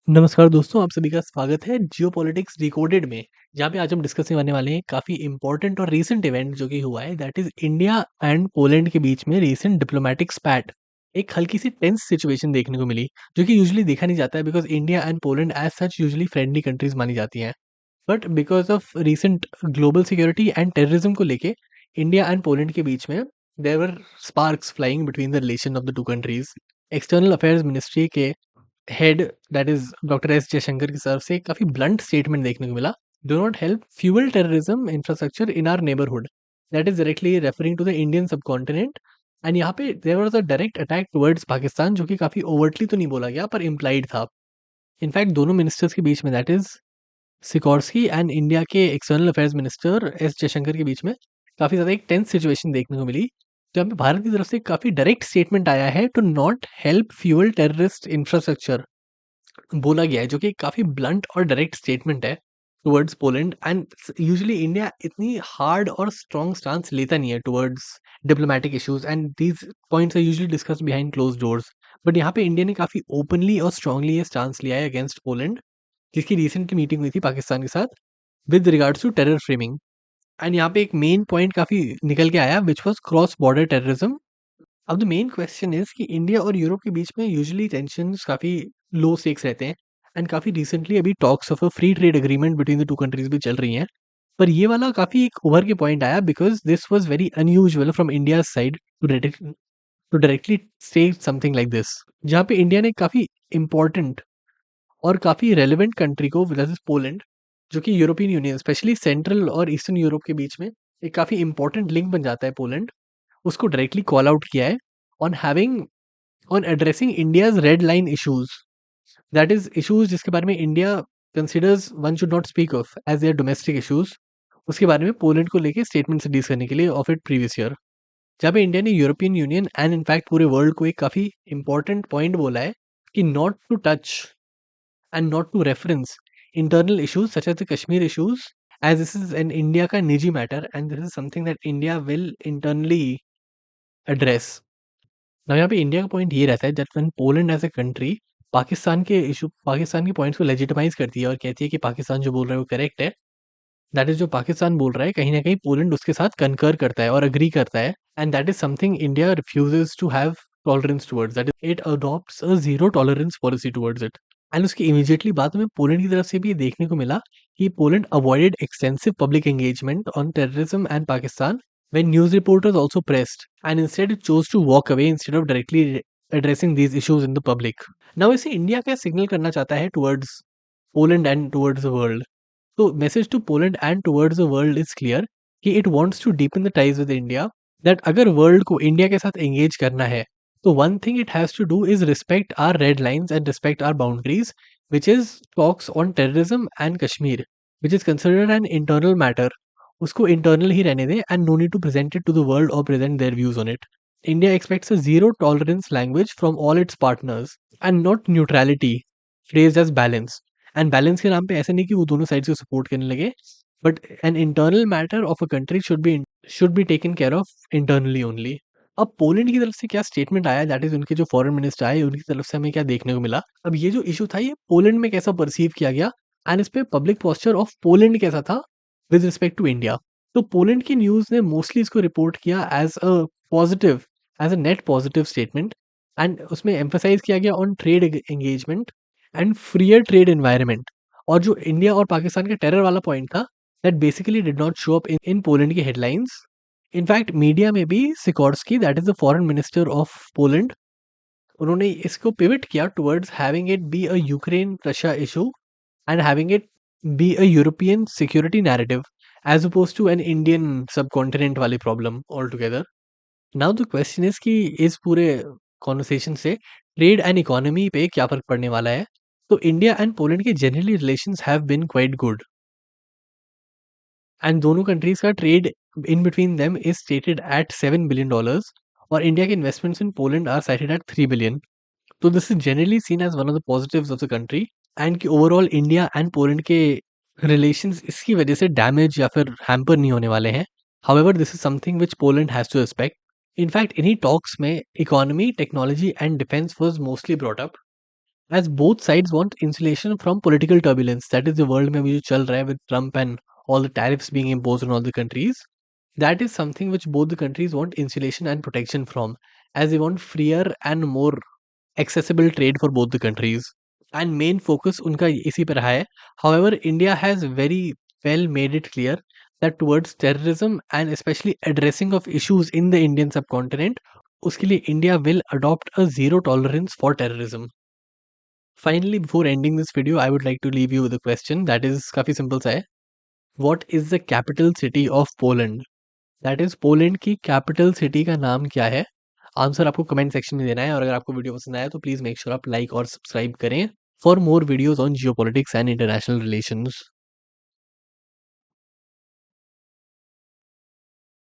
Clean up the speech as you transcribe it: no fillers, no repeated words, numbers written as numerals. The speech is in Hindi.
नमस्कार दोस्तों, आप सभी का स्वागत है जियोपॉलिटिक्स डिकोडेड में, जहाँ पे आज हम डिस्कस करने वाले हैं काफ़ी इम्पोर्टेंट और रीसेंट इवेंट जो कि हुआ है, that is India and Poland के बीच में रीसेंट डिप्लोमैटिक स्पैट। एक हल्की सी टेंस सिचुएशन देखने को मिली, जो कि यूजुअली देखा नहीं जाता है because India and Poland as such usually friendly countries मानी जाती हैं। But because of recent global security and terrorism को लेके इंडिया एंड पोलैंड के बीच में there were sparks flying between the relation of the two countries. External affairs ministry के head that is doctor S Jaishankar की तरफ से काफी ब्लंट स्टेटमेंट देखने को मिला। Do not help fuel terrorism infrastructure in are neighbourhood. That is directly referring to the Indian subcontinent. And यहाँ पे there was a direct attack towards Pakistan, जो कि काफी ओवर्टली तो नहीं बोला गया पर इम्प्लाइड था। इनफैक्ट दोनों मिनिस्टर्स के बीच में, that is Sikorski and India के external affairs minister S Jaishankar के बीच में, काफी ज्यादा एक टेंस सिचुएशन देखने को मिली, जहाँ पे भारत की तरफ से काफी डायरेक्ट स्टेटमेंट आया है to not help fuel terrorist infrastructure बोला गया है, जो कि काफ़ी ब्लंट और डायरेक्ट स्टेटमेंट है towards Poland. And usually India इतनी हार्ड और स्ट्रॉन्ग स्टांस लेता नहीं है towards diplomatic issues, and these points are usually discuss behind close doors. But यहाँ पे इंडिया ने काफ़ी ओपनली और स्ट्रांगली ये स्टांस लिया है अगेंस्ट पोलैंड, जिसकी रिसेंटली मीटिंग हुई थी पाकिस्तान के साथ with regards to terror framing. And यहाँ पे एक मेन पॉइंट काफ़ी निकल के आया which was cross border terrorism. अब द मेन क्वेश्चन इज कि इंडिया और यूरोप के बीच में यूजुअली टेंशन्स काफ़ी लो स्टेक्स रहते हैं, एंड काफ़ी रिसेंटली अभी talks of a free trade agreement between the two countries भी चल रही हैं। पर ये वाला काफ़ी एक उभर के पॉइंट आया because this was very unusual from India side to directly say something like this, जहाँ पे इंडिया ने काफ़ी इंपॉर्टेंट और काफ़ी रेलिवेंट कंट्री को विद पोलैंड, जो कि यूरोपियन यूनियन स्पेशली सेंट्रल और ईस्टर्न यूरोप के बीच में एक काफ़ी इंपॉर्टेंट लिंक बन जाता है पोलैंड, उसको डायरेक्टली कॉल आउट किया है on having on addressing India's red line issues, that is issues जिसके बारे में India considers one should not speak of as their domestic issues. उसके बारे में पोलैंड को लेके स्टेटमेंट रिलीज करने के लिए ऑफ इट प्रीवियस ईयर, जहाँ पे इंडिया ने यूरोपियन यूनियन एंड इनफैक्ट पूरे वर्ल्ड को एक काफी इंपॉर्टेंट पॉइंट बोला है कि not to touch and not to reference internal issues such as the Kashmir issues, as this is an India का निजी matter and this is something that India will internally address. now यहाँ पे इंडिया का पॉइंट ये रहता है that when Poland as a country Pakistan के पॉइंट्स को लेजिटिमाइज करती है और कहती है कि पाकिस्तान जो बोल रहा है वो करेक्ट है, दैट इज जो पाकिस्तान बोल रहा है कहीं ना कहीं पोलैंड उसके साथ कंकर करता है और अग्री करता है, and that is something India refuses to have tolerance towards, that is it adopts a zero tolerance policy towards it. And उसकी इमीडिएटली बाद में पोलैंड की तरफ से भी ये देखने को मिला कि Poland avoided extensive public engagement on terrorism and Pakistan when news reporters also pressed, and instead it chose to walk away instead of directly addressing these issues in the public. Now इसे इंडिया क्या सिग्नल करना चाहता है towards Poland and towards the world? तो message to Poland and towards the world is clear कि it wants to deepen the ties with India, that अगर वर्ल्ड को इंडिया के साथ एंगेज करना है तो one thing it has to do is respect our red lines and respect our boundaries, which is talks on terrorism and Kashmir, which is considered an internal matter. उसको इंटरनल ही रहने दें and no need to present it to the world और present their views on it. India expects a zero tolerance language from all its partners and not neutrality phrased as balance. And balance के नाम पे ऐसा नहीं कि वो दोनों साइड को सपोर्ट करने लगे, but N internal matter of a country should be taken care of internally only. अब पोलैंड की तरफ से क्या स्टेटमेंट आया, दैट इज उनके जो फॉरेन मिनिस्टर आए उनकी तरफ से हमें क्या देखने को मिला। अब ये जो इशू था ये पोलैंड में कैसा परसीव किया गया एंड इस पे पब्लिक पोस्चर ऑफ पोलैंड कैसा था विद रिस्पेक्ट टू इंडिया। तो पोलैंड की न्यूज़ ने मोस्टली इसको रिपोर्ट किया as a positive, as a net positive statement, and उसमें एम्फसाइज किया गया on trade engagement and freer trade environment. और जो इंडिया और पाकिस्तान के टेरर वाला पॉइंट था, that basically did not show up in Poland की हेडलाइंस। इनफैक्ट मीडिया में भी Sikorski, that is the foreign minister of Poland, उन्होंने इसको पिवट किया towards having it be a Ukraine Russia issue and having it be a European security narrative as opposed to an Indian subcontinent वाली problem altogether. Now the question is कि इस पूरे कॉन्वर्सेशन से ट्रेड एंड इकोनॉमी पे क्या फर्क पड़ने वाला है। तो इंडिया एंड पोलैंड के generally relations have been quite good, and दोनों कंट्रीज का trade in between them is stated at $7 billion, और इंडिया के investments in Poland are cited at 3 billion। तो this is generally seen as one of the positives of the country, and कि ओवरऑल इंडिया एंड पोलैंड के रिलेशंस इसकी वजह से डैमेज या फिर हैम्पर नहीं होने वाले हैं। However this is something which Poland has to respect. In fact इन्हीं टॉक्स में economy, technology and defence was mostly brought up, as both sides want insulation from political turbulence, that is the world में अभी जो चल रहा है with Trump and all the tariffs being imposed on all the countries, that is something which both the countries want insulation and protection from, as they want freer and more accessible trade for both the countries, and main focus उनका इसी पे रहा है. However, India has very well made it clear that towards terrorism and especially addressing of issues in the Indian subcontinent, उसके लिए India will adopt a zero tolerance for terrorism. Finally, before ending this video, I would like to leave you with a question that is काफी simple सा है. What is the capital city of Poland? That is Poland की कैपिटल सिटी का नाम क्या है? आंसर आपको कमेंट सेक्शन में देना है, और अगर आपको वीडियो पसंद आया तो प्लीज़ मेक श्योर आप लाइक और सब्सक्राइब करें for more videos on geopolitics and international relations.